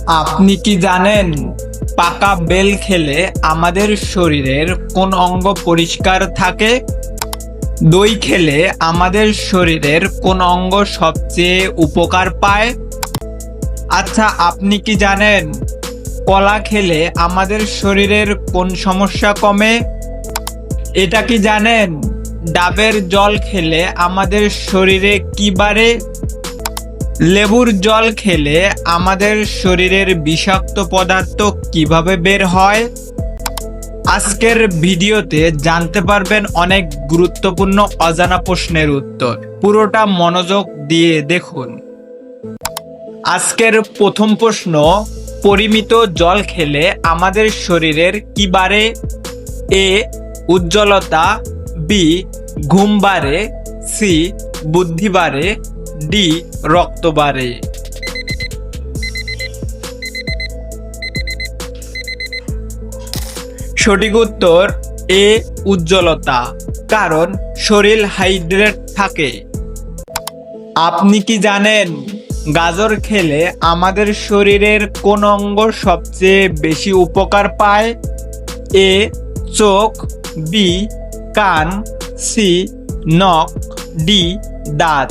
আপনি কি জানেন পাকা বেল খেলে আমাদের শরীরের কোন অঙ্গ পরিষ্কার থাকে? দই খেলে আমাদের শরীরের কোন অঙ্গ সবচেয়ে উপকার পায়? আচ্ছা, আপনি কি জানেন কলা খেলে আমাদের শরীরের কোন সমস্যা কমে? এটা কি জানেন ডাবের জল খেলে আমাদের শরীরে কি বাড়ে? লেবুর জল খেলে আমাদের শরীরের বিষাক্ত পদার্থ কিভাবে বের হয়? আজকের ভিডিওতে জানতে পারবেন অনেক গুরুত্বপূর্ণ অজানা প্রশ্নের উত্তর। পুরোটা মনোযোগ দিয়ে দেখুন। আজকের প্রথম প্রশ্ন, পরিমিত জল খেলে আমাদের শরীরের কি বাড়ে? এ উজ্জ্বলতা, বি ঘুম বাড়ে, সি বুদ্ধি বাড়ে, ডি রক্ত বাড়ে। সঠিক উত্তর এ উজ্জ্বলতা, কারণ শরীর হাইড্রেট থাকে। আপনি কি জানেন গাজর খেলে আমাদের শরীরের কোন অঙ্গ সবচেয়ে বেশি উপকার পায়? এ চোখ, বি কান, সি নখ, ডি দাঁত।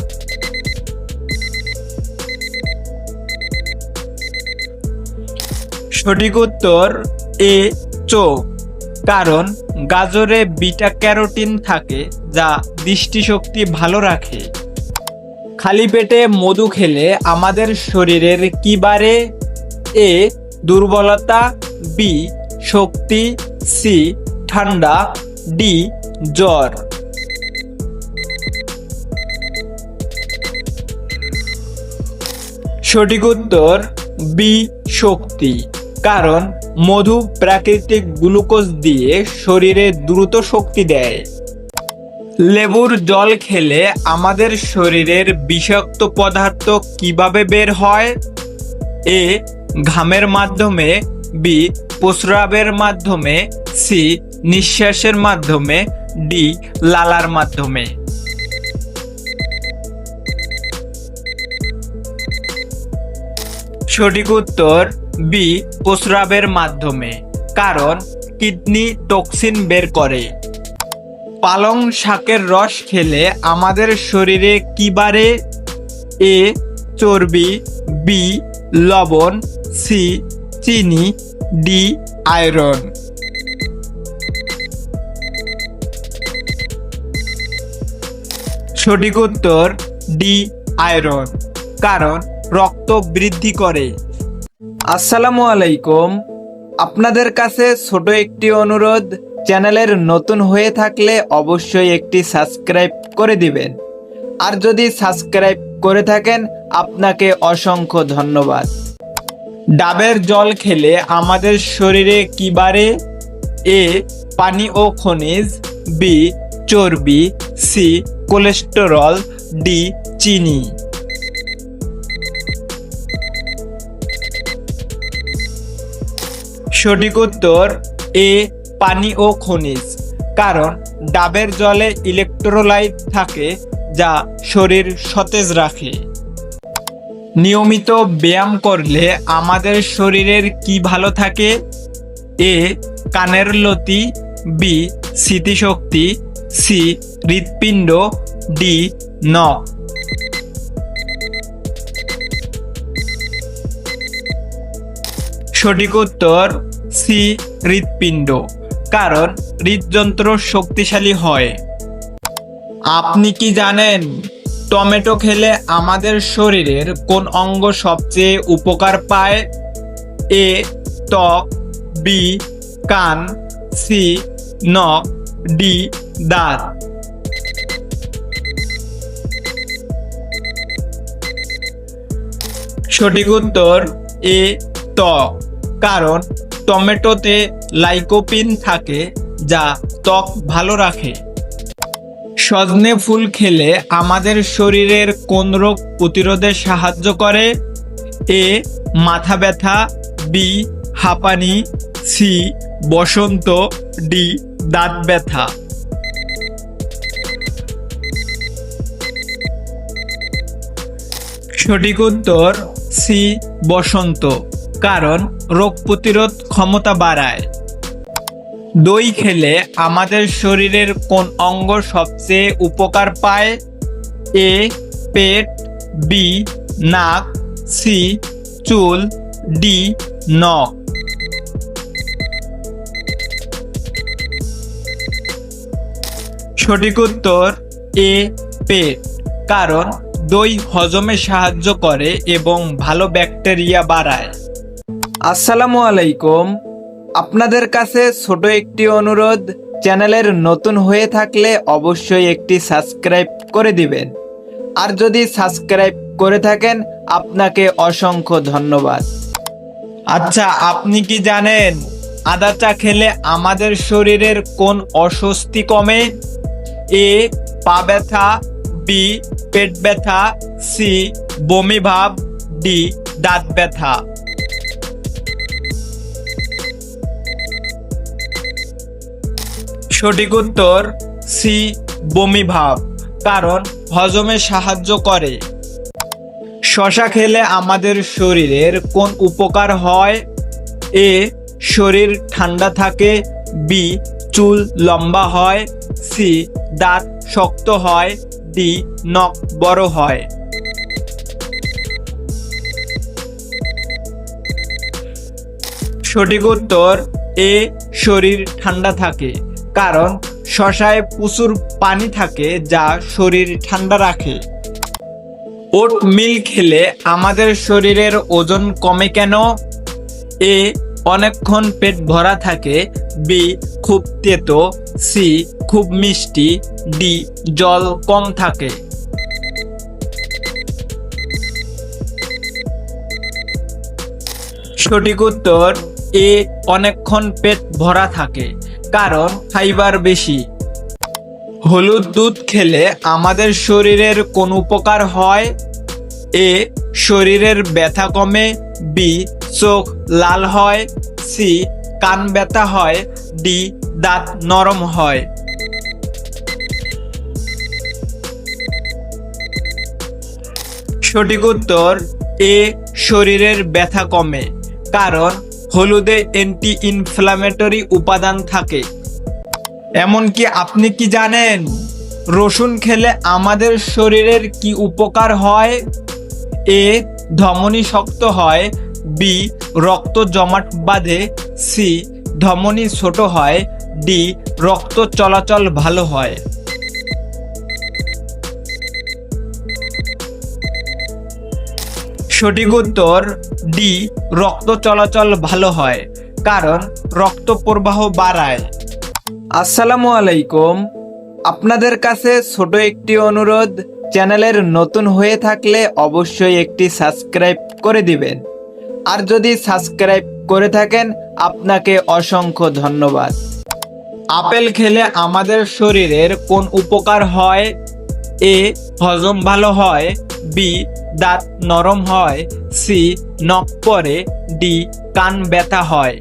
সঠিক উত্তর এ চোখ, কারণ গাজরে বিটা ক্যারোটিন থাকে যা দৃষ্টিশক্তি ভালো রাখে। খালি পেটে মধু খেলে আমাদের শরীরের কি বাড়ে? এ দুর্বলতা, বি শক্তি, সি ঠান্ডা, ডি জ্বর। সঠিক উত্তর বি শক্তি, কারণ মধু প্রাকৃতিক গ্লুকোজ দিয়ে শরীরে দ্রুত শক্তি দেয়। লেবুর জল খেলে আমাদের শরীরের বিষাক্ত পদার্থ কিভাবে বের হয়? এ ঘামের মাধ্যমে, বি প্রস্রাবের মাধ্যমে, সি নিঃশ্বাসের মাধ্যমে, ডি লালার মাধ্যমে। সঠিক উত্তর বি প্রস্রাবের মাধ্যমে, কারণ কিডনি টক্সিন বের করে। পালং শাকের রস খেলে আমাদের শরীরে কি বাড়ে? এ চর্বি, বি লবণ, সি চিনি, ডি আয়রন। সঠিক উত্তর ডি আয়রন, কারণ রক্ত বৃদ্ধি করে। আসসালামু আলাইকুম, আপনাদের কাছে ছোট একটি অনুরোধ, চ্যানেলের নতুন হয়ে থাকলে অবশ্যই একটি সাবস্ক্রাইব করে দিবেন, আর যদি সাবস্ক্রাইব করে থাকেন আপনাকে অসংখ্য ধন্যবাদ। ডাবের জল খেলে আমাদের শরীরে কি বাড়ে? এ পানি ও খনিজ, বি চর্বি, সি কোলেস্টেরল, ডি চিনি। সঠিক উত্তর এ পানি ও খনিজ, কারণ ডাবের জলে ইলেকট্রোলাইট থাকে যা শরীর সতেজ রাখে। নিয়মিত ব্যায়াম করলে আমাদের শরীরের কি ভালো থাকে? এ কানের লতি, বি স্মৃতিশক্তি, সি হৃৎপিণ্ড, ডি নখ। সঠিক উত্তর সি হৃৎপিণ্ড, কারণ হৃদযন্ত্র শক্তিশালী হয়। আপনি কি জানেন টমেটো খেলে আমাদের শরীরের কোন অঙ্গ সবচেয়ে উপকার পায়? এ ত্বক, বি কান, সি নখ, ডি দাঁত। সঠিক উত্তর এ ত্বক, কারণ টমেটোতে লাইকোপিন থাকে যা ত্বক ভালো রাখে। সজনে ফুল খেলে আমাদের শরীরের কোন রোগ প্রতিরোধে সাহায্য করে? এ মাথা ব্যথা, বি হাঁপানি, সি বসন্ত, ডি দাঁত ব্যথা। সঠিক উত্তর সি বসন্ত, কারণ রোগ প্রতিরোধ ক্ষমতা বাড়ায়। দই খেলে আমাদের শরীরের কোন অঙ্গ সবচেয়ে উপকার পায়? এ পেট, বি নাক, সি চুল, ডি নখ। সঠিক উত্তর এ পেট, কারণ দই হজমে সাহায্য করে এবং ভালো ব্যাকটেরিয়া বাড়ায়। আসসালামু আলাইকুম, আপনাদের কাছে ছোট একটি অনুরোধ, চ্যানেলের নতুন হয়ে থাকলে অবশ্যই একটি সাবস্ক্রাইব করে দিবেন, আর যদি সাবস্ক্রাইব করে থাকেন আপনাকে অসংখ্য ধন্যবাদ। আচ্ছা, আপনি কি জানেন আদা চা খেলে আমাদের শরীরের কোন অস্বস্তি কমে? এ পা ব্যথা, বি পেট ব্যথা, সি বমি ভাব, ডি দাঁত ব্যথা। সঠিক উত্তর সি বমি ভাব, কারণ হজমে সাহায্য করে। শসা খেলে আমাদের শরীরের কোন উপকার হয়? এ শরীর ঠান্ডা থাকে, বি চুল লম্বা হয়, সি দাঁত শক্ত হয়, ডি নখ বড় হয়। সঠিক উত্তর এ শরীর ঠান্ডা থাকে, কারণ শসায় প্রচুর পানি থাকে যা শরীর ঠান্ডা রাখে। ওট মিল খেলে আমাদের শরীরের ওজন কমে কেন? এ অনেকক্ষণ পেট ভরা থাকে, বি খুব তেতো, সি খুব মিষ্টি, ডি জল কম থাকে। সঠিক উত্তর এ অনেকক্ষণ পেট ভরা থাকে, কারণ ফাইবার বেশি। হলুদ দুধ খেলে আমাদের শরীরের কোন উপকার হয়? এ শরীরের ব্যথা কমে, বি চোখ লাল হয়, সি কান ব্যথা হয়, ডি দাঁত নরম হয়। সঠিক উত্তর এ শরীরের ব্যথা কমে, কারণ হলুদে অ্যান্টি ইনফ্ল্যামেটরি উপাদান থাকে। এমনকি আপনি কি জানেন রসুন খেলে আমাদের শরীরের কি উপকার হয়? এ ধমনী শক্ত হয়, বি রক্ত জমাট বাঁধে, সি ধমনী ছোট হয়, ডি রক্ত চলাচল ভালো হয়। সঠিক উত্তর ডি রক্ত চলাচল ভালো হয়, কারণ রক্ত প্রবাহ বাড়ায়। আসসালামু আলাইকুম, আপনাদের কাছে ছোট একটি অনুরোধ, চ্যানেলের নতুন হয়ে থাকলে অবশ্যই একটি সাবস্ক্রাইব করে দিবেন, আর যদি সাবস্ক্রাইব করে থাকেন আপনাকে অসংখ্য ধন্যবাদ। আপেল খেলে আমাদের শরীরের কোন উপকার হয়? এ হজম ভালো হয়, বি দাঁত নরম হয়, সি নখ পড়ে, ডি কান ব্যথা হয়।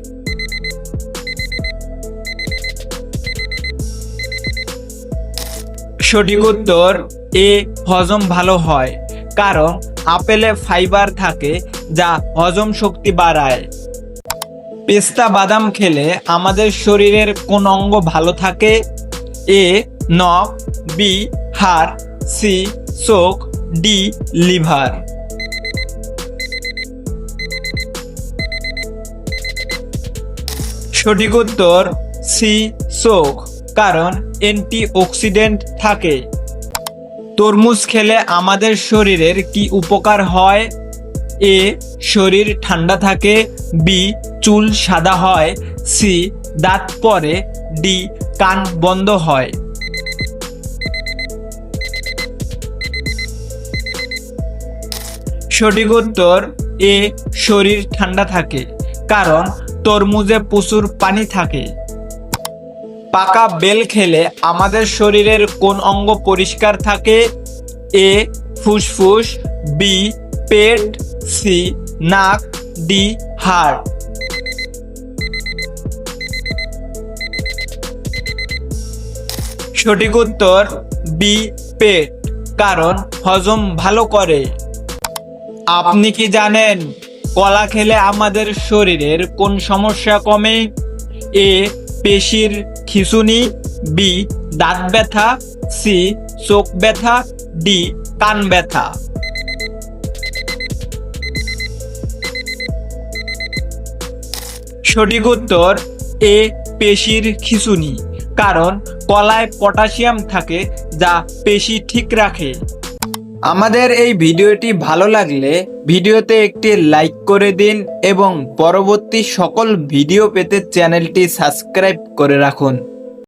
সঠিক উত্তর এ হজম ভালো হয়, কারণ আপেলে ফাইবার থাকে যা হজম শক্তি বাড়ায়। পেস্তা বাদাম খেলে আমাদের শরীরের কোন অঙ্গ ভালো থাকে? এ নখ, বি হাড়, সি চোখ, ডি লিভার। সঠিক উত্তর সি চোখ, কারণ অ্যান্টি অক্সিডেন্ট থাকে। তরমুজ খেলে আমাদের শরীরের কি উপকার হয়? এ শরীর ঠান্ডা থাকে, বি চুল সাদা হয়, সি দাঁত পড়ে, ডি কান বন্ধ হয়। সঠিক উত্তর এ শরীর ঠান্ডা থাকে, কারণ তরমুজে প্রচুর পানি থাকে। পাকা বেল খেলে আমাদের শরীরের কোন অঙ্গ পরিষ্কার থাকে? এ ফুসফুস, বি পেট, সি নাক, ডি হাড়। সঠিক উত্তর বি পেট, কারণ হজম ভালো করে। আপনি কি জানেন কলা খেলে আমাদের শরীরের কোন সমস্যা কমে? এ পেশির খিঁচুনি, বি দাঁত ব্যথা, সি চোখ ব্যথা, ডি কান ব্যথা। সঠিক উত্তর এ পেশির খিঁচুনি, কারণ কলায় পটাশিয়াম থাকে যা পেশি ঠিক রাখে। আমাদের এই ভিডিওটি ভালো লাগলে ভিডিওতে একটি লাইক করে দিন এবং পরবর্তী সকল ভিডিও পেতে চ্যানেলটি সাবস্ক্রাইব করে রাখুন।